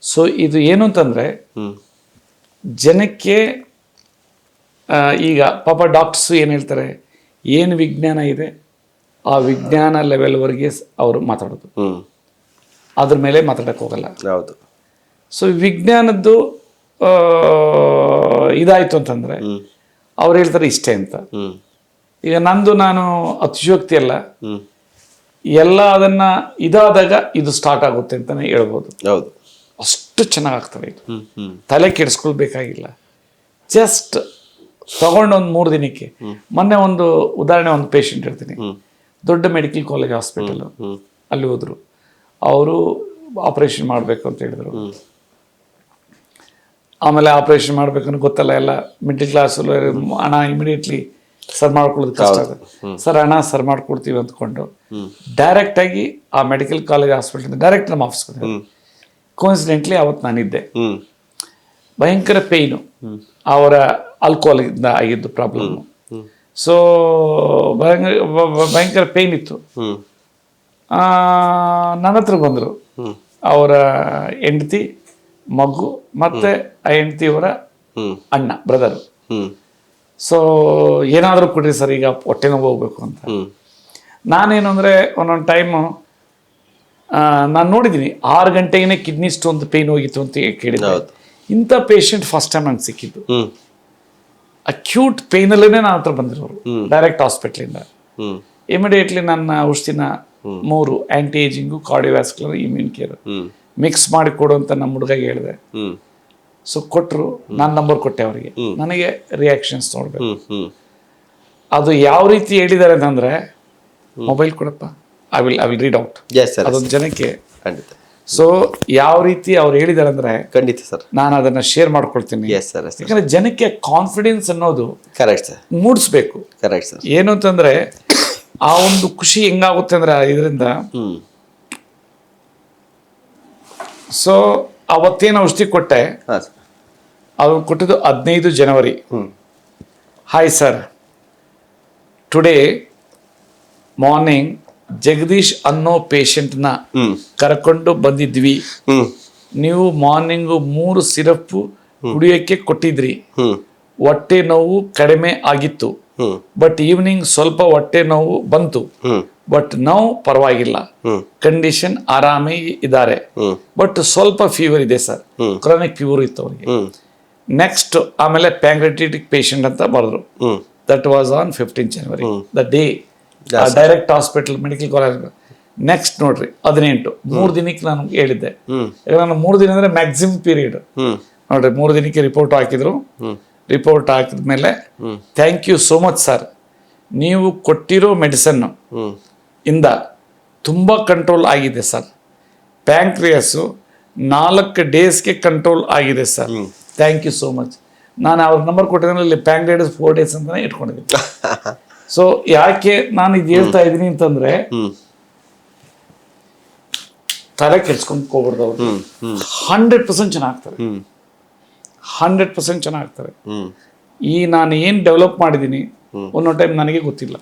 So ಇದು ಏನು ಅಂತಂದರೆ ಜನಕ್ಕೆ ಈಗ ಪಾಪ ಡಾಕ್ಟರ್ಸು ಏನು ಹೇಳ್ತಾರೆ, ಏನು ವಿಜ್ಞಾನ ಇದೆ ಆ ವಿಜ್ಞಾನ ಲೆವೆಲ್ವರೆಗೆ ಅವರು ಮಾತಾಡೋದು, ಅದ್ರ ಮೇಲೆ ಮಾತಾಡೋಕ್ಕೆ ಹೋಗಲ್ಲ. ಹೌದು. ಸೊ ವಿಜ್ಞಾನದ್ದು ಇದಾಯಿತು ಅಂತಂದರೆ ಅವ್ರು ಹೇಳ್ತಾರೆ ಇಷ್ಟೇ ಅಂತ. ಈಗ ನಾನು ಅತಿಶಯೋಕ್ತಿ ಅಲ್ಲ, ಎಲ್ಲ ಅದನ್ನು ಇದಾದಾಗ ಇದು ಸ್ಟಾರ್ಟ್ ಆಗುತ್ತೆ ಅಂತಲೇ ಹೇಳ್ಬೋದು. ಹೌದು, ಅಷ್ಟು ಚೆನ್ನಾಗಾಗ್ತದೆ ಇದು. ತಲೆ ಕೆಡಿಸ್ಕೊಳ್ಬೇಕಾಗಿಲ್ಲ, ಜಸ್ಟ್ ತಗೊಂಡು ಒಂದು 3 ದಿನಕ್ಕೆ. ಮೊನ್ನೆ ಒಂದು ಉದಾಹರಣೆ, ಒಂದು ಪೇಷಂಟ್ ಹೇಳ್ತೀನಿ. ದೊಡ್ಡ ಮೆಡಿಕಲ್ ಕಾಲೇಜ್ ಹಾಸ್ಪಿಟಲ್, ಅಲ್ಲಿ ಹೋದರು. ಅವರು ಆಪ್ರೇಷನ್ ಮಾಡಬೇಕು ಅಂತ ಹೇಳಿದರು. ಆಮೇಲೆ ಆಪ್ರೇಷನ್ ಮಾಡ್ಬೇಕಂದ್ರೆ ಗೊತ್ತಲ್ಲ, ಎಲ್ಲ ಮಿಡ್ಲ್ ಕ್ಲಾಸಲ್ಲಿ ಹಣ ಇಮಿಡಿಯೇಟ್ಲಿ ಸರ್ ಮಾಡ್ಕೊಳ್ಳೋದು ಕಷ್ಟ ಆಗುತ್ತೆ. ಸರ್ ಹಣ ಸರ್ ಮಾಡ್ಕೊಡ್ತೀವಿ ಅಂದ್ಕೊಂಡು ಡೈರೆಕ್ಟಾಗಿ ಆ ಮೆಡಿಕಲ್ ಕಾಲೇಜ್ ಹಾಸ್ಪಿಟಲ್ ಡೈರೆಕ್ಟ್ ನಮ್ಮ ಆಫೀಸ್ಗೆ ಬಂದೆ. ಕೋಇನ್ಸಿಡೆಂಟ್ಲಿ ಅವತ್ತು ನಾನಿದ್ದೆ. ಭಯಂಕರ ಪೇಯ್ನು, ಅವರ ಆಲ್ಕೋಹಾಲಿಂದ ಆಗಿದ್ದು ಪ್ರಾಬ್ಲಮ್ಮು. ಸೊ ಭಯಂಕರ ಪೇಯ್ನ್ ಇತ್ತು. ನನ್ನ ಹತ್ರ ಬಂದರು ಅವರ ಹೆಂಡತಿ, ಮಗು, ಮತ್ತು ಆ ಹೆಂಡತಿಯವರ ಅಣ್ಣ, ಬ್ರದರು. ಸೊ ಏನಾದರೂ ಕೊಡ್ರಿ ಸರ್, ಈಗ ಹೊಟ್ಟೆ ನೋವು ಹೋಗ್ಬೇಕು ಅಂತ. ನಾನೇನು ಅಂದರೆ ಒಂದೊಂದು ಟೈಮು ನಾನು ನೋಡಿದ್ದೀನಿ 6 ಗಂಟೆಗೇ ಕಿಡ್ನಿ ಸ್ಟೋನ್ ಪೇಯ್ನ್ ಹೋಗಿತ್ತು ಅಂತ ಕೇಳಿದ್ದೆ. ಇಂಥ ಪೇಷಂಟ್ ಫಸ್ಟ್ ಟೈಮ್ ನಂಗೆ ಸಿಕ್ಕಿದ್ದು. ಅಕ್ಯೂಟ್ ಪೇಯ್ನಲ್ಲೇ ನನ್ನ ಹತ್ರ ಬಂದಿರೋರು ಡೈರೆಕ್ಟ್ ಹಾಸ್ಪಿಟ್ಲಿಂದ. ಇಮಿಡಿಯೇಟ್ಲಿ ನನ್ನ ಔಷಧಿನ 3 anti aging, cardiovascular, immune care mix ಮಾಡಿ ಕೊಡು ಅಂತ ನಮ್ಮ ಹುಡುಗಗೆ ಹೇಳಿದೆ. ಸೊ ಕೊಟ್ಟರು, ನಾನು ನಂಬರ್ ಕೊಟ್ಟೆ ಅವರಿಗೆ. ನನಗೆ ರಿಯಾಕ್ಷನ್ಸ್ ನೋಡಬೇಕು. ಅದು ಯಾವ ರೀತಿ ಹೇಳಿದ್ದಾರೆ ಅಂತಂದರೆ, ಮೊಬೈಲ್ ಕೊಡಪ್ಪ, ಐ ವಿಲ್ ರೀಡ್ ಔಟ್. ಅದೊಂದು ಜನಕ್ಕೆ ಖಂಡಿತ. ಸೊ ಯಾವ ರೀತಿ ಅವ್ರು ಹೇಳಿದ್ದಾರೆ ಅಂದರೆ ಖಂಡಿತ ಸರ್, ನಾನು ಅದನ್ನು ಶೇರ್ ಮಾಡ್ಕೊಳ್ತೀನಿ. ಯಾಕಂದರೆ ಜನಕ್ಕೆ ಕಾನ್ಫಿಡೆನ್ಸ್ ಅನ್ನೋದು ಕರೆಕ್ಟ್ ಸರ್ ಮೂಡಿಸ್ಬೇಕು. Correct sir. ಏನು ಅಂತಂದರೆ ಆ ಒಂದು ಖುಷಿ ಹೆಂಗಾಗುತ್ತೆ ಅಂದರೆ ಇದರಿಂದ. ಸೊ ಅವತ್ತೇನು ಔಷಧಿ ಕೊಟ್ಟೆ, ಅವ್ರು ಕೊಟ್ಟಿದ್ದು 15 ಜನವರಿ. Hi sir, today morning Jagadish ಅನ್ನೋ ಪೇಷಂಟ್ನ ಕರ್ಕೊಂಡು ಬಂದಿದ್ವಿ. ನೀವು ಮಾರ್ನಿಂಗು 3 ಸಿರಪ್ ಕುಡಿಯೋಕ್ಕೆ ಕೊಟ್ಟಿದ್ರಿ. ಹೊಟ್ಟೆ ನೋವು ಕಡಿಮೆ ಆಗಿತ್ತು, ಬಟ್ ಈವ್ನಿಂಗ್ ಸ್ವಲ್ಪ ಹೊಟ್ಟೆ ನೋವು ಬಂತು. ಬಟ್ ನಾವು ಪರವಾಗಿಲ್ಲ, ಕಂಡೀಷನ್ ಆರಾಮೇ ಇದ್ದಾರೆ. ಬಟ್ ಸ್ವಲ್ಪ ಫೀವರ್ ಇದೆ ಸರ್, ಕ್ರಾನಿಕ್ ಫೀವರ್ ಇತ್ತು ಅವ್ರಿಗೆ. ನೆಕ್ಸ್ಟ್ ಆಮೇಲೆ ಪ್ಯಾಂಕ್ರೆಟಿಕ್ ಪೇಷಂಟ್ ಅಂತ ಬರೆದ್ರು. That was on 15 January, the day direct hospital medical college. Next ನೋಡ್ರಿ 18, 3 ದಿನಕ್ಕೆ ನಾನು ಹೇಳಿದ್ದೆ. ನಾನು 3 ದಿನ ಅಂದರೆ ಮ್ಯಾಕ್ಸಿಮಮ್ ಪೀರಿಯಡ್ ನೋಡ್ರಿ. 3 ದಿನಕ್ಕೆ ರಿಪೋರ್ಟ್ ಹಾಕಿದ್ರು. ರಿಪೋರ್ಟ್ ಹಾಕಿದ ಮೇಲೆ thank you so much sir, ನೀವು ಕೊಟ್ಟಿರೋ ಮೆಡಿಸನ್ನು ಇಂದ ತುಂಬ ಕಂಟ್ರೋಲ್ ಆಗಿದೆ ಸರ್. ಪ್ಯಾಂಕ್ರಿಯಸ್ಸು 4 ಡೇಸ್ಗೆ ಕಂಟ್ರೋಲ್ ಆಗಿದೆ sir. Thank you so much. ನಾನು ಅವ್ರ ನಂಬರ್ ಕೊಟ್ಟಿದ್ದಲ್ಲಿ ಪ್ಯಾಂಕ್ರಿಯಸ್ 4 ಡೇಸ್ ಅಂತಲೇ ಇಟ್ಕೊಂಡಿದ್ದೀನಿ. ಸೊ ಯಾಕೆ ನಾನು ಇದು ಹೇಳ್ತಾ ಇದ್ದೀನಿ ಅಂತಂದರೆ, ತಲೆ ಕೆಡ್ಸ್ಕೊಂಡು ಹೋಗ್ಬಾರ್ದು. ಅವರು 100% ಚೆನ್ನಾಗ್ತಾರೆ, 100% ಚೆನ್ನಾಗ್ತಾರೆ. ಈ ನಾನು ಏನು ಡೆವಲಪ್ ಮಾಡಿದ್ದೀನಿ ಒಂದೊಂದು ಟೈಮ್ ನನಗೆ ಗೊತ್ತಿಲ್ಲ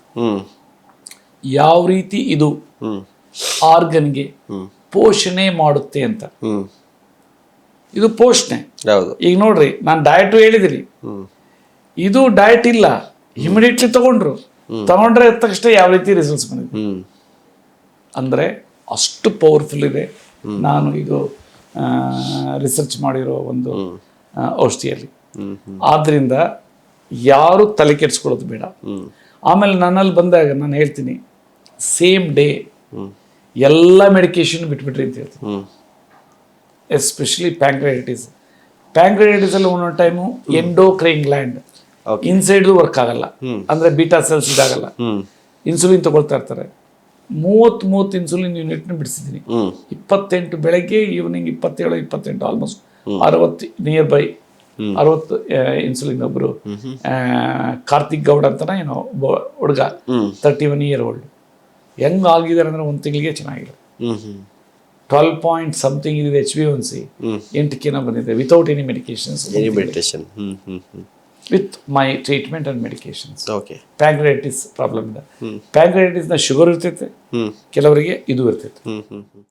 ಯಾವ ರೀತಿ ಇದು ಆರ್ಗನ್ಗೆ ಪೋಷಣೆ ಮಾಡುತ್ತೆ ಅಂತ. ಇದು ಪೋಷಣೆ. ಈಗ ನೋಡ್ರಿ, ನಾನು ಡಯಟು ಹೇಳಿದ್ದೀನಿ, ಇದು ಡಯಟ್ ಇಲ್ಲ, ಇಮಿಡಿಯೇಟ್ಲಿ ತಗೊಂಡ್ರೆ ತಕ್ಷಣ ಯಾವ ರೀತಿ ರಿಸಲ್ಟ್ಸ್ ಬಂದಿದೆ ಅಂದರೆ ಅಷ್ಟು ಪವರ್ಫುಲ್ ಇದೆ. ನಾನು ಇದು ರಿಸರ್ಚ್ ಮಾಡಿರೋ ಒಂದು ಔಷಧಿಯಲ್ಲಿ. ಆದ್ದರಿಂದ ಯಾರು ತಲೆ ಕೆಡಿಸ್ಕೊಳ್ಳೋದು ಬೇಡ. ಆಮೇಲೆ ನನ್ನಲ್ಲಿ ಬಂದಾಗ ನಾನು ಹೇಳ್ತೀನಿ, ಸೇಮ್ ಡೇ ಎಲ್ಲ ಮೆಡಿಕೇಶನ್ ಬಿಟ್ಬಿಟ್ರಿ ಅಂತ ಹೇಳ್ತೀನಿ. Especially pancreatitis. ಪ್ಯಾಂಕ್ರೆಟೈಟಿಸಲ್ಲಿ ಒಂದೊಂದು ಟೈಮು ಎಂಡೋಕ್ರೈನ್ ಗ್ಲ್ಯಾಂಡ್ ಇನ್ಸೈಡ್ದು ವರ್ಕ್ ಆಗಲ್ಲ, ಅಂದರೆ ಬೀಟಾ ಸೆಲ್ಸ್ ಇದಾಗಲ್ಲ. ಇನ್ಸುಲಿನ್ ತಗೊಳ್ತಾ ಇರ್ತಾರೆ. 30 ಇನ್ಸುಲಿನ್ ಯೂನಿಟ್ನ ಬಿಡಿಸಿದ್ದೀನಿ. 28 ಬೆಳಗ್ಗೆ, evening 27, 28, almost 60 near by 60 insulin. ಒಬ್ಬರು ಕಾರ್ತಿಕ್ ಗೌಡ್ ಅಂತನ ಏನೋ ಹುಡುಗ, 31 ಇಯರ್ ಓಲ್ಡ್. ಹೆಂಗ್ ಆಗಿದ್ದಾರೆ ಅಂದರೆ 1 ತಿಂಗಳಿಗೆ ಚೆನ್ನಾಗಿದೆ. 12 ಪಾಯಿಂಟ್ ಸಮಥಿಂಗ್ ಇದೆ HbA1c, 8 ಬಂದಿದೆ without any medications. With my treatment and medications. Pancreatitis problem ಇದೆ. ಪ್ಯಾಂಕ್ರೆಟೈಟಿಸ್ನ ಶುಗರ್ ಇರ್ತೈತೆ, ಕೆಲವರಿಗೆ ಇದು ಇರ್ತೈತೆ.